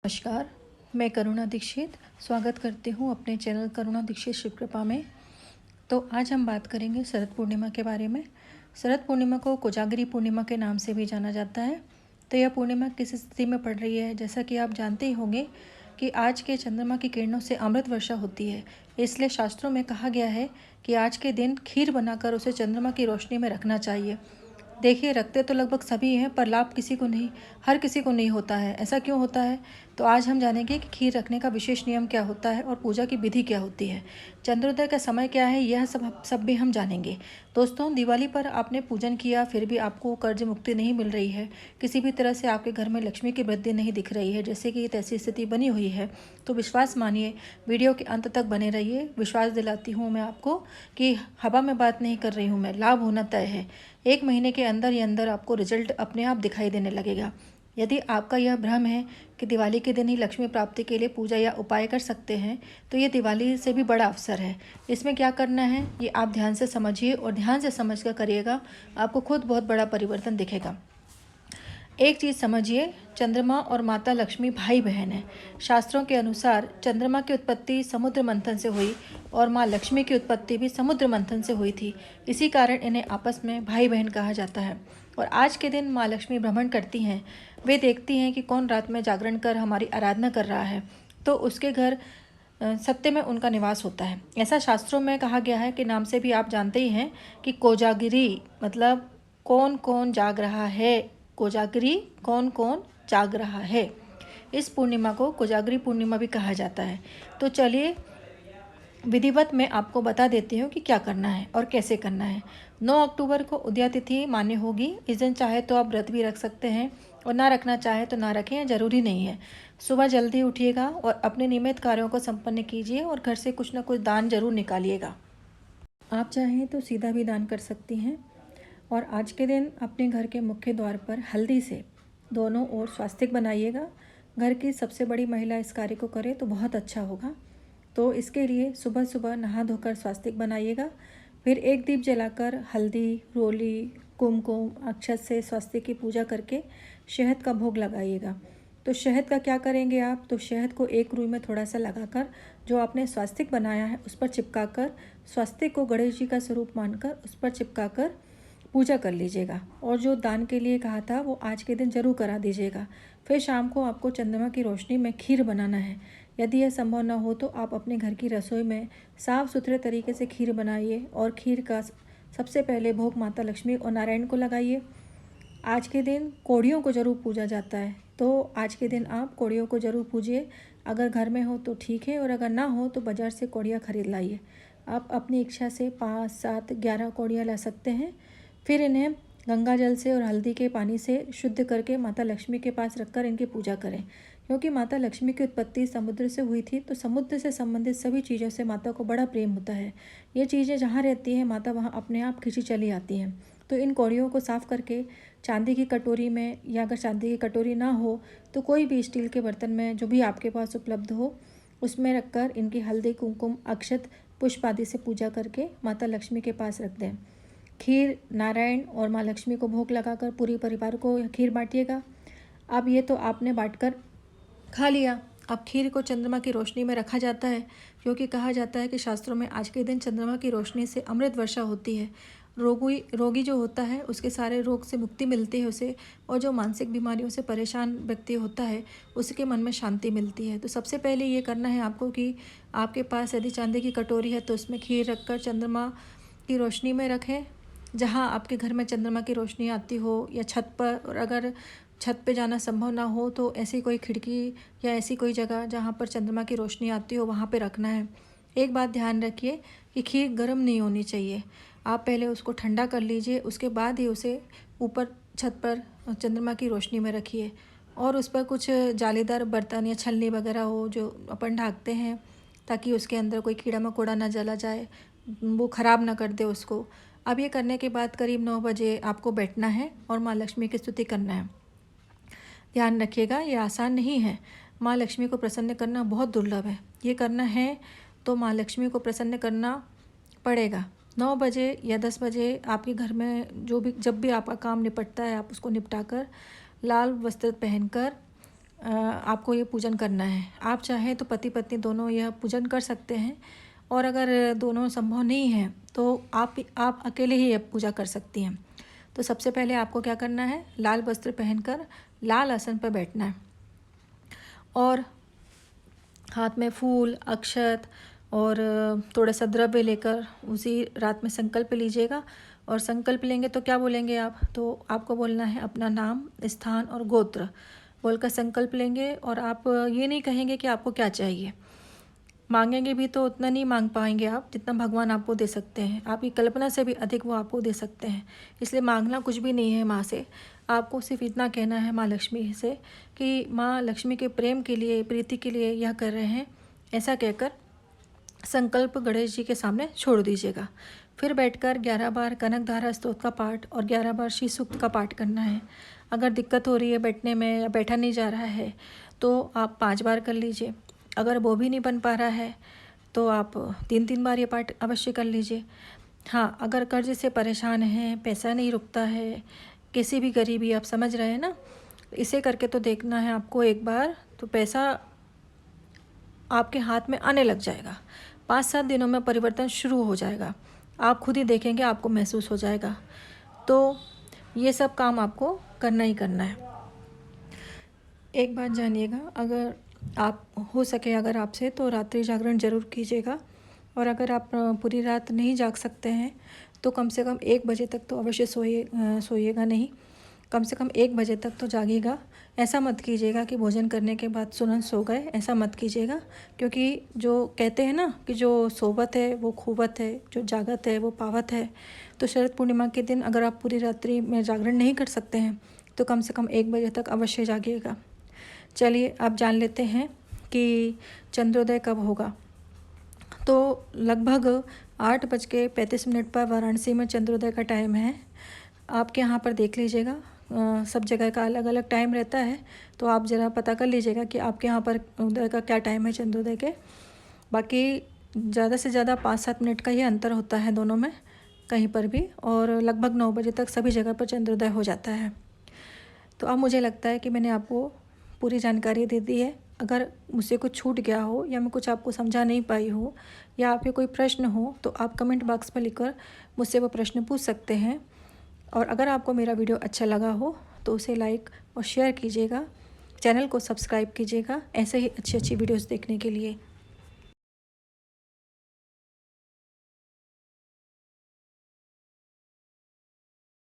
नमस्कार, मैं करुणा दीक्षित स्वागत करती हूँ अपने चैनल करुणा दीक्षित शिव कृपा में। तो आज हम बात करेंगे शरद पूर्णिमा के बारे में। शरद पूर्णिमा को कोजागिरी पूर्णिमा के नाम से भी जाना जाता है। तो यह पूर्णिमा किस स्थिति में पड़ रही है, जैसा कि आप जानते ही होंगे कि आज के चंद्रमा की किरणों से अमृत वर्षा होती है। इसलिए शास्त्रों में कहा गया है कि आज के दिन खीर बनाकर उसे चंद्रमा की रोशनी में रखना चाहिए। देखिए, रखते तो लगभग सभी हैं, पर लाभ किसी को नहीं, हर किसी को नहीं होता है। ऐसा क्यों होता है? तो आज हम जानेंगे कि खीर रखने का विशेष नियम क्या होता है और पूजा की विधि क्या होती है, चंद्रोदय का समय क्या है, यह सब भी हम जानेंगे। दोस्तों, दिवाली पर आपने पूजन किया, फिर भी आपको कर्ज मुक्ति नहीं मिल रही है, किसी भी तरह से आपके घर में लक्ष्मी की वृद्धि नहीं दिख रही है, जैसे कि ऐसी स्थिति बनी हुई है, तो विश्वास मानिए, वीडियो के अंत तक बने रहिए। विश्वास दिलाती हूँ मैं आपको कि हवा में बात नहीं कर रही हूँ मैं, लाभ होना तय है। 1 महीने के अंदर ही अंदर आपको रिजल्ट अपने आप दिखाई देने लगेगा। यदि आपका यह भ्रम है कि दिवाली के दिन ही लक्ष्मी प्राप्ति के लिए पूजा या उपाय कर सकते हैं, तो ये दिवाली से भी बड़ा अवसर है। इसमें क्या करना है ये आप ध्यान से समझिए और ध्यान से समझ कर करिएगा, आपको खुद बहुत बड़ा परिवर्तन दिखेगा। एक चीज़ समझिए, चंद्रमा और माता लक्ष्मी भाई बहन हैं। शास्त्रों के अनुसार चंद्रमा की उत्पत्ति समुद्र मंथन से हुई और माँ लक्ष्मी की उत्पत्ति भी समुद्र मंथन से हुई थी। इसी कारण इन्हें आपस में भाई बहन कहा जाता है। और आज के दिन माँ लक्ष्मी भ्रमण करती हैं। वे देखती हैं कि कौन रात में जागरण कर हमारी आराधना कर रहा है, तो उसके घर सत्य में उनका निवास होता है। ऐसा शास्त्रों में कहा गया है कि नाम से भी आप जानते ही हैं कि कोजागिरी मतलब कौन कौन जाग रहा है। कोजागिरी कौन कौन जाग रहा है। इस पूर्णिमा को कोजागिरी पूर्णिमा भी कहा जाता है। तो चलिए विधिवत मैं आपको बता देती हूँ कि क्या करना है और कैसे करना है। 9 अक्टूबर को उदया तिथि मान्य होगी। इस दिन चाहे तो आप व्रत भी रख सकते हैं और ना रखना चाहे तो ना रखें, ज़रूरी नहीं है। सुबह जल्दी उठिएगा और अपने नियमित कार्यों को संपन्न कीजिए और घर से कुछ ना कुछ दान जरूर निकालिएगा। आप चाहें तो सीधा भी दान कर सकती हैं। और आज के दिन अपने घर के मुख्य द्वार पर हल्दी से दोनों ओर स्वास्तिक बनाइएगा। घर की सबसे बड़ी महिला इस कार्य को करे तो बहुत अच्छा होगा। तो इसके लिए सुबह सुबह नहा धोकर स्वास्तिक बनाइएगा। फिर एक दीप जलाकर हल्दी, रोली, कुमकुम, अक्षत से स्वास्तिक की पूजा करके शहद का भोग लगाइएगा। तो शहद का क्या करेंगे आप? तो शहद को एक रुई में थोड़ा सा लगाकर जो आपने स्वास्तिक बनाया है उस पर चिपकाकर, स्वास्तिक को गणेश जी का स्वरूप मानकर उस पर चिपकाकर पूजा कर लीजिएगा। और जो दान के लिए कहा था वो आज के दिन जरूर करा दीजिएगा। फिर शाम को आपको चंद्रमा की रोशनी में खीर बनाना है। यदि यह संभव न हो तो आप अपने घर की रसोई में साफ़ सुथरे तरीके से खीर बनाइए और खीर का सबसे पहले भोग माता लक्ष्मी और नारायण को लगाइए। आज के दिन कोड़ियों को ज़रूर पूजा जाता है, तो आज के दिन आप कोड़ियों को ज़रूर पूजिए। अगर घर में हो तो ठीक है, और अगर ना हो तो बाज़ार से कोड़ियाँ खरीद लाइए। आप अपनी इच्छा से 5, 7, 11 कोड़ियाँ ला सकते हैं। फिर इन्हें गंगा जल से और हल्दी के पानी से शुद्ध करके माता लक्ष्मी के पास रखकर इनकी पूजा करें। क्योंकि माता लक्ष्मी की उत्पत्ति समुद्र से हुई थी, तो समुद्र से संबंधित सभी चीज़ों से माता को बड़ा प्रेम होता है। ये चीज़ें जहाँ रहती हैं माता वहाँ अपने आप खिंची चली आती हैं। तो इन कौड़ियों को साफ़ करके चांदी की कटोरी में, या अगर चांदी की कटोरी ना हो तो कोई भी स्टील के बर्तन में जो भी आपके पास उपलब्ध हो उसमें रखकर इनकी हल्दी, कुमकुम, अक्षत, पुष्प आदि से पूजा करके माता लक्ष्मी के पास रख दें। खीर नारायण और माँ लक्ष्मी को भोग लगाकर पूरी परिवार को खीर बांटिएगा। अब ये तो आपने बांटकर खा लिया। अब खीर को चंद्रमा की रोशनी में रखा जाता है, क्योंकि कहा जाता है कि शास्त्रों में आज के दिन चंद्रमा की रोशनी से अमृत वर्षा होती है। रोगी जो होता है उसके सारे रोग से मुक्ति मिलती है उसे, और जो मानसिक बीमारियों से परेशान व्यक्ति होता है उसके मन में शांति मिलती है। तो सबसे पहले ये करना है आपको कि आपके पास यदि चांदी की कटोरी है तो उसमें खीर रखकर चंद्रमा की रोशनी में रखें, जहाँ आपके घर में चंद्रमा की रोशनी आती हो, या छत पर। और अगर छत पे जाना संभव ना हो तो ऐसी कोई खिड़की या ऐसी कोई जगह जहाँ पर चंद्रमा की रोशनी आती हो वहाँ पे रखना है। एक बात ध्यान रखिए कि खीर गर्म नहीं होनी चाहिए। आप पहले उसको ठंडा कर लीजिए, उसके बाद ही उसे ऊपर छत पर चंद्रमा की रोशनी में रखिए। और उस पर कुछ जालीदार बर्तन या छलनी वगैरह हो जो अपन ढाकते हैं, ताकि उसके अंदर कोई कीड़ा मकोड़ा ना जला जाए, वो ख़राब ना कर दे उसको। अब ये करने के बाद करीब 9 बजे आपको बैठना है और माँ लक्ष्मी की स्तुति करना है। ध्यान रखिएगा, ये आसान नहीं है। माँ लक्ष्मी को प्रसन्न करना बहुत दुर्लभ है। ये करना है तो माँ लक्ष्मी को प्रसन्न करना पड़ेगा। 9 बजे या 10 बजे आपके घर में जब भी आपका काम निपटता है आप उसको निपटाकर लाल वस्त्र पहनकर आपको ये पूजन करना है। आप चाहें तो पति पत्नी दोनों यह पूजन कर सकते हैं, और अगर दोनों संभव नहीं है तो आप अकेले ही यह पूजा कर सकती हैं। तो सबसे पहले आपको क्या करना है, लाल वस्त्र पहनकर लाल आसन पर बैठना है और हाथ में फूल, अक्षत और थोड़ा सा द्रव्य लेकर उसी रात में संकल्प लीजिएगा। और संकल्प लेंगे तो क्या बोलेंगे आप, तो आपको बोलना है अपना नाम, स्थान और गोत्र बोलकर संकल्प लेंगे। और आप ये नहीं कहेंगे कि आपको क्या चाहिए, मांगेंगे भी तो उतना नहीं मांग पाएंगे आप जितना भगवान आपको दे सकते हैं। आपकी कल्पना से भी अधिक वो आपको दे सकते हैं। इसलिए मांगना कुछ भी नहीं है माँ से, आपको सिर्फ इतना कहना है माँ लक्ष्मी से कि माँ लक्ष्मी के प्रेम के लिए, प्रीति के लिए यह कर रहे हैं, ऐसा कहकर संकल्प गणेश जी के सामने छोड़ दीजिएगा। फिर बैठकर 11 बार कनक धारा स्तोत्र का पाठ और 11 बार श्री सूक्त का पाठ करना है। अगर दिक्कत हो रही है बैठने में या बैठा नहीं जा रहा है तो आप 5 बार कर लीजिए। अगर वो भी नहीं बन पा रहा है तो आप 3-3 बार ये पाठ अवश्य कर लीजिए। हाँ, अगर कर्ज से परेशान हैं, पैसा नहीं रुकता है, किसी भी गरीबी, आप समझ रहे हैं ना, इसे करके तो देखना है आपको एक बार, तो पैसा आपके हाथ में आने लग जाएगा। 5-7 दिनों में परिवर्तन शुरू हो जाएगा, आप खुद ही देखेंगे, आपको महसूस हो जाएगा। तो ये सब काम आपको करना ही करना है। एक बात जानिएगा, अगर आप हो सके अगर आपसे तो रात्रि जागरण ज़रूर कीजिएगा। और अगर आप पूरी रात नहीं जाग सकते हैं तो कम से कम 1 बजे तक तो अवश्य सोइएगा नहीं, कम से कम 1 बजे तक तो जागिएगा। ऐसा मत कीजिएगा कि भोजन करने के बाद तुरंत सो गए, ऐसा मत कीजिएगा। क्योंकि जो कहते हैं ना कि जो सोवत है वो खूबत है, जो जागत है वो पावत है। तो शरद पूर्णिमा के दिन अगर आप पूरी रात्रि में जागरण नहीं कर सकते हैं तो कम से कम 1 बजे तक अवश्य जागिएगा। चलिए अब जान लेते हैं कि चंद्रोदय कब होगा। तो लगभग 8:35 पर वाराणसी में चंद्रोदय का टाइम है। आपके यहाँ पर देख लीजिएगा, सब जगह का अलग अलग टाइम रहता है, तो आप ज़रा पता कर लीजिएगा कि आपके यहाँ पर उदय का क्या टाइम है चंद्रोदय के। बाकी ज़्यादा से ज़्यादा 5-7 मिनट का ही अंतर होता है दोनों में कहीं पर भी, और लगभग 9 बजे तक सभी जगह पर चंद्रोदय हो जाता है। तो अब मुझे लगता है कि मैंने आपको पूरी जानकारी दे दी है। अगर मुझसे कुछ छूट गया हो या मैं कुछ आपको समझा नहीं पाई हो या आपके कोई प्रश्न हो तो आप कमेंट बॉक्स में लिखकर मुझसे वो प्रश्न पूछ सकते हैं। और अगर आपको मेरा वीडियो अच्छा लगा हो तो उसे लाइक और शेयर कीजिएगा, चैनल को सब्सक्राइब कीजिएगा ऐसे ही अच्छी अच्छी वीडियोस देखने के लिए।